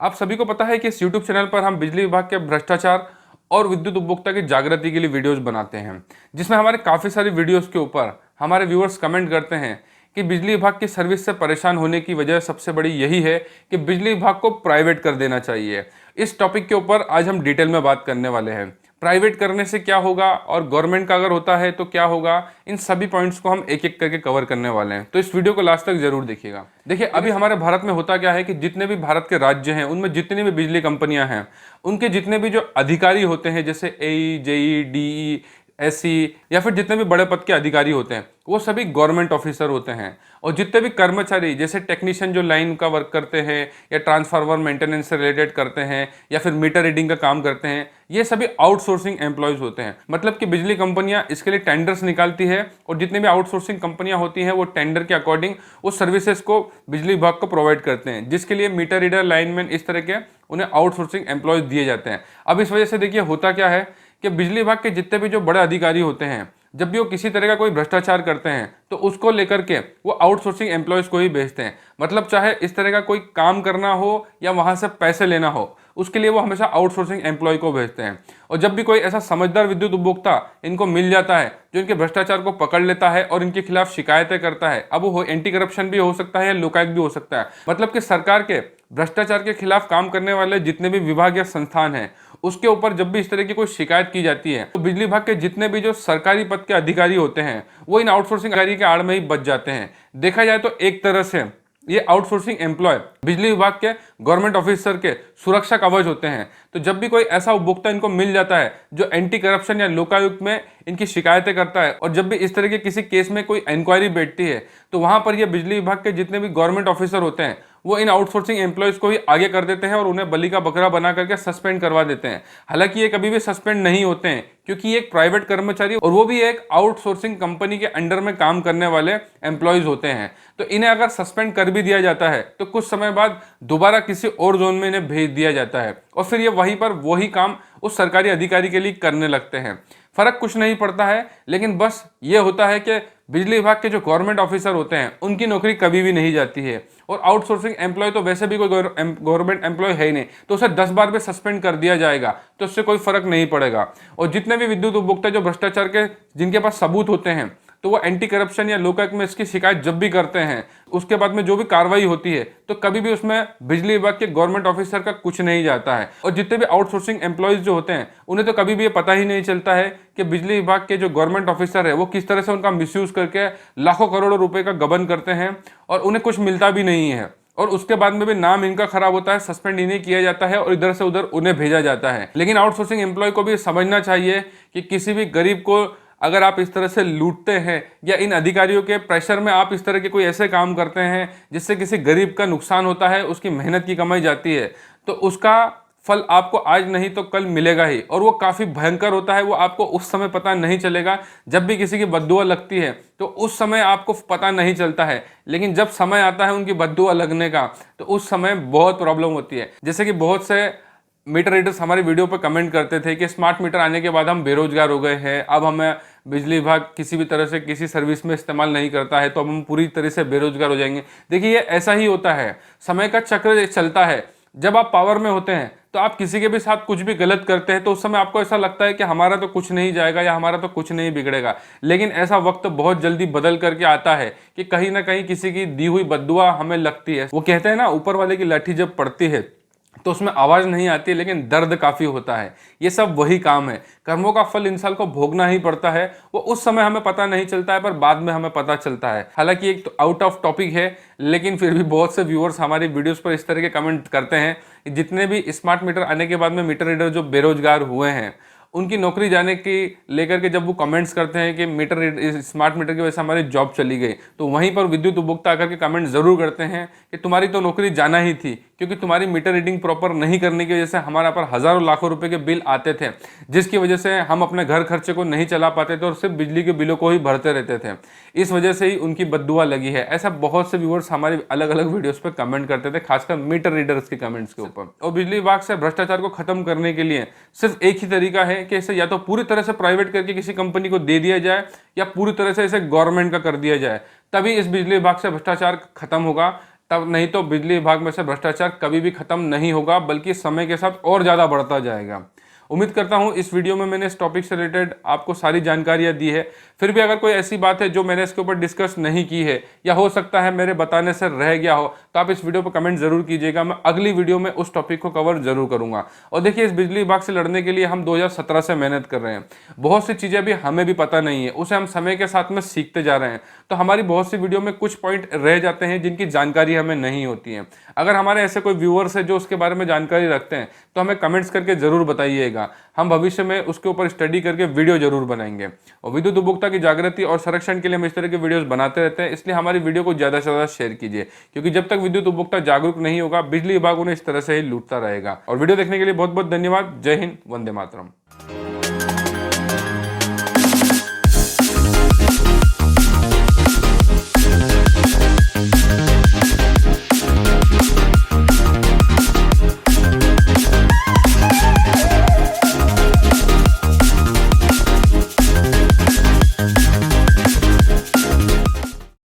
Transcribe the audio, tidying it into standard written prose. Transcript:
आप सभी को पता है कि इस YouTube चैनल पर हम बिजली विभाग के भ्रष्टाचार और विद्युत उपभोक्ता की जागृति के लिए वीडियोस बनाते हैं, जिसमें हमारे काफ़ी सारी वीडियोस के ऊपर हमारे व्यूअर्स कमेंट करते हैं कि बिजली विभाग की सर्विस से परेशान होने की वजह सबसे बड़ी यही है कि बिजली विभाग को प्राइवेट कर देना चाहिए। इस टॉपिक के ऊपर आज हम डिटेल में बात करने वाले हैं। प्राइवेट करने से क्या होगा और गवर्नमेंट का अगर होता है तो क्या होगा, इन सभी पॉइंट्स को हम एक एक करके कवर करने वाले हैं। तो इस वीडियो को लास्ट तक जरूर देखिएगा। देखिए, अभी हमारे भारत में होता क्या है कि जितने भी भारत के राज्य हैं उनमें जितनी भी बिजली कंपनियां हैं, उनके जितने भी जो अधिकारी होते हैं, जैसे एई, जेई, डीई, एसई या फिर जितने भी बड़े पद के अधिकारी होते हैं, वो सभी गवर्नमेंट ऑफिसर होते हैं। और जितने भी कर्मचारी जैसे टेक्नीशियन जो लाइन का वर्क करते हैं या ट्रांसफार्मर मेंटेनेंस से रिलेटेड करते हैं या फिर मीटर रीडिंग का काम करते हैं, ये सभी आउटसोर्सिंग एम्प्लॉयज होते हैं। मतलब कि बिजली कंपनियां इसके लिए टेंडर्स निकालती है और जितने भी आउटसोर्सिंग कंपनियां होती हैं वो टेंडर के अकॉर्डिंग उस सर्विसेज को बिजली विभाग को प्रोवाइड करते हैं, जिसके लिए मीटर रीडर, लाइनमैन, इस तरह के उन्हें आउटसोर्सिंग एम्प्लॉयज दिए जाते हैं। अब इस वजह से देखिए होता क्या है कि बिजली विभाग के जितने भी जो बड़े अधिकारी होते हैं, जब भी वो किसी तरह का कोई भ्रष्टाचार करते हैं तो उसको लेकर के वो आउटसोर्सिंग एम्प्लॉयज को ही भेजते हैं। मतलब चाहे इस तरह का कोई काम करना हो या वहां से पैसे लेना हो, उसके लिए वो हमेशा आउटसोर्सिंग एम्प्लॉय को भेजते हैं। और जब भी कोई ऐसा समझदार विद्युत उपभोक्ता इनको मिल जाता है जो इनके भ्रष्टाचार को पकड़ लेता है और इनके खिलाफ शिकायतें करता है, अब वो एंटी करप्शन भी हो सकता है या लोकायुक्त भी हो सकता है, मतलब कि सरकार के भ्रष्टाचार के खिलाफ काम करने वाले जितने भी विभाग या संस्थान हैं, उसके ऊपर जब भी इस तरह की कोई शिकायत की जाती है तो बिजली विभाग के जितने भी जो सरकारी पद के अधिकारी होते हैं वो इन आउटसोर्सिंग अधिकारी के आड़ में ही बच जाते हैं। देखा जाए तो एक तरह से ये आउटसोर्सिंग एम्प्लॉय बिजली विभाग के गवर्नमेंट ऑफिसर के सुरक्षा कवच होते हैं। तो जब भी कोई ऐसा उपभोक्ता इनको मिल जाता है जो एंटी करप्शन या लोकायुक्त में इनकी शिकायतें करता है और जब भी इस तरह के किसी केस में कोई इंक्वायरी बैठती है तो वहां पर ये बिजली विभाग के जितने भी गवर्नमेंट ऑफिसर होते हैं वो इन आउटसोर्सिंग एम्प्लॉयज को ही आगे कर देते हैं और उन्हें बलि का बकरा बना करके सस्पेंड करवा देते हैं। हालांकि ये कभी भी सस्पेंड नहीं होते हैं क्योंकि ये एक प्राइवेट कर्मचारी और वो भी एक आउटसोर्सिंग कंपनी के अंडर में काम करने वाले एम्प्लॉयज होते हैं। तो इन्हें अगर सस्पेंड कर भी दिया जाता है तो कुछ समय बाद दोबारा किसी और जोन में इन्हें भेज दिया जाता है और फिर ये वहीं पर वही काम उस सरकारी अधिकारी के लिए करने लगते हैं। फर्क कुछ नहीं पड़ता है, लेकिन बस ये होता है कि बिजली विभाग के जो गवर्नमेंट ऑफिसर होते हैं उनकी नौकरी कभी भी नहीं जाती है और आउटसोर्सिंग एम्प्लॉय तो वैसे भी कोई गवर्नमेंट एम्प्लॉय है ही नहीं, तो उसे 10 बार भी सस्पेंड कर दिया जाएगा तो उससे कोई फर्क नहीं पड़ेगा। और जितने भी विद्युत उपभोक्ता जो भ्रष्टाचार के जिनके पास सबूत होते हैं तो वो एंटी करप्शन या लोकायुक्त में इसकी शिकायत जब भी करते हैं, उसके बाद में जो भी कार्रवाई होती है तो कभी भी उसमें बिजली विभाग के गवर्नमेंट ऑफिसर का कुछ नहीं जाता है। और जितने भी आउटसोर्सिंग एम्प्लॉयज जो होते हैं उन्हें तो कभी भी ये पता ही नहीं चलता है कि बिजली विभाग के जो गवर्नमेंट ऑफिसर है वो किस तरह से उनका मिसयूज करके लाखों करोड़ों रुपए का गबन करते हैं और उन्हें कुछ मिलता भी नहीं है। और उसके बाद में भी नाम इनका खराब होता है, सस्पेंड इन्हें किया जाता है और इधर से उधर उन्हें भेजा जाता है। लेकिन आउटसोर्सिंग एम्प्लॉय को भी समझना चाहिए कि किसी भी गरीब को अगर आप इस तरह से लूटते हैं या इन अधिकारियों के प्रेशर में आप इस तरह के कोई ऐसे काम करते हैं जिससे किसी गरीब का नुकसान होता है, उसकी मेहनत की कमाई जाती है, तो उसका फल आपको आज नहीं तो कल मिलेगा ही। और वो काफ़ी भयंकर होता है, वो आपको उस समय पता नहीं चलेगा। जब भी किसी की बद्दुआ लगती है तो उस समय आपको पता नहीं चलता है, लेकिन जब समय आता है उनकी बद्दुआ लगने का तो उस समय बहुत प्रॉब्लम होती है। जैसे कि बहुत से मीटर रीडर्स हमारी वीडियो पर कमेंट करते थे कि स्मार्ट मीटर आने के बाद हम बेरोजगार हो गए हैं, अब हमें बिजली विभाग किसी भी तरह से किसी सर्विस में इस्तेमाल नहीं करता है तो अब हम पूरी तरह से बेरोजगार हो जाएंगे। देखिए, ये ऐसा ही होता है, समय का चक्र चलता है। जब आप पावर में होते हैं तो आप किसी के भी साथ कुछ भी गलत करते हैं तो उस समय आपको ऐसा लगता है कि हमारा तो कुछ नहीं जाएगा या हमारा तो कुछ नहीं बिगड़ेगा। लेकिन ऐसा वक्त बहुत जल्दी बदल करके आता है कि कहीं ना कहीं किसी की दी हुई बद्दुआ हमें लगती है। वो कहते हैं ना, ऊपर वाले की लाठी जब पड़ती है तो उसमें आवाज नहीं आती लेकिन दर्द काफी होता है। ये सब वही काम है, कर्मों का फल इंसान को भोगना ही पड़ता है। वो उस समय हमें पता नहीं चलता है पर बाद में हमें पता चलता है। हालांकि एक तो आउट ऑफ टॉपिक है, लेकिन फिर भी बहुत से व्यूअर्स हमारी वीडियोस पर इस तरह के कमेंट करते हैं कि जितने भी स्मार्ट मीटर आने के बाद में मीटर रीडर जो बेरोजगार हुए हैं उनकी नौकरी जाने की लेकर के जब वो कमेंट्स करते हैं कि स्मार्ट मीटर की वजह से हमारी जॉब चली गई, तो वहीं पर विद्युत उपभोक्ता आकर के कमेंट जरूर करते हैं कि तुम्हारी तो नौकरी जाना ही थी, क्योंकि तुम्हारी मीटर रीडिंग प्रॉपर नहीं करने की वजह से हमारा पर हजारों लाखों रुपए के बिल आते थे, जिसकी वजह से हम अपने घर खर्चे को नहीं चला पाते थे और सिर्फ बिजली के बिलों को ही भरते रहते थे। इस वजह से ही उनकी बद्दुआ लगी है। ऐसा बहुत से व्यूअर्स हमारी अलग अलग वीडियोस पे कमेंट करते थे, खासकर मीटर रीडर्स के कमेंट्स के ऊपर। और बिजली विभाग से भ्रष्टाचार को खत्म करने के लिए सिर्फ एक ही तरीका है कि इसे या तो पूरी तरह से प्राइवेट करके किसी कंपनी को दे दिया जाए या पूरी तरह से इसे गवर्नमेंट का कर दिया जाए, तभी इस बिजली विभाग से भ्रष्टाचार खत्म होगा। तब नहीं तो बिजली विभाग में से भ्रष्टाचार कभी भी खत्म नहीं होगा, बल्कि समय के साथ और ज़्यादा बढ़ता जाएगा। उम्मीद करता हूँ इस वीडियो में मैंने इस टॉपिक से रिलेटेड आपको सारी जानकारियाँ दी है। फिर भी अगर कोई ऐसी बात है जो मैंने इसके ऊपर डिस्कस नहीं की है या हो सकता है मेरे बताने से रह गया हो, तो आप इस वीडियो पर कमेंट जरूर कीजिएगा। मैं अगली वीडियो में उस टॉपिक को कवर जरूर करूंगा। और देखिए, इस बिजली विभाग से लड़ने के लिए हम 2017 से मेहनत कर रहे हैं। बहुत सी चीज़ें अभी हमें भी पता नहीं है, उसे हम समय के साथ में सीखते जा रहे हैं। तो हमारी बहुत सी वीडियो में कुछ पॉइंट रह जाते हैं जिनकी जानकारी हमें नहीं होती है। अगर हमारे ऐसे कोई व्यूअर्स है जो उसके बारे में जानकारी रखते हैं तो हमें कमेंट्स करके जरूर बताइएगा। हम भविष्य में उसके ऊपर स्टडी करके वीडियो जरूर बनाएंगे। और विद्युत उपभोक्ता की जागृति और संरक्षण के लिए हम इस तरह के वीडियोस बनाते रहते हैं, इसलिए हमारी वीडियो को ज़्यादा से ज़्यादा शेयर कीजिए, क्योंकि जब तक विद्युत उपभोक्ता जागरूक नहीं होगा, बिजली विभाग उन्हें इस तरह से ही लूटता रहेगा। और वीडियो देखने के लिए बहुत बहुत धन्यवाद। जय हिंद, वंदे मातरम।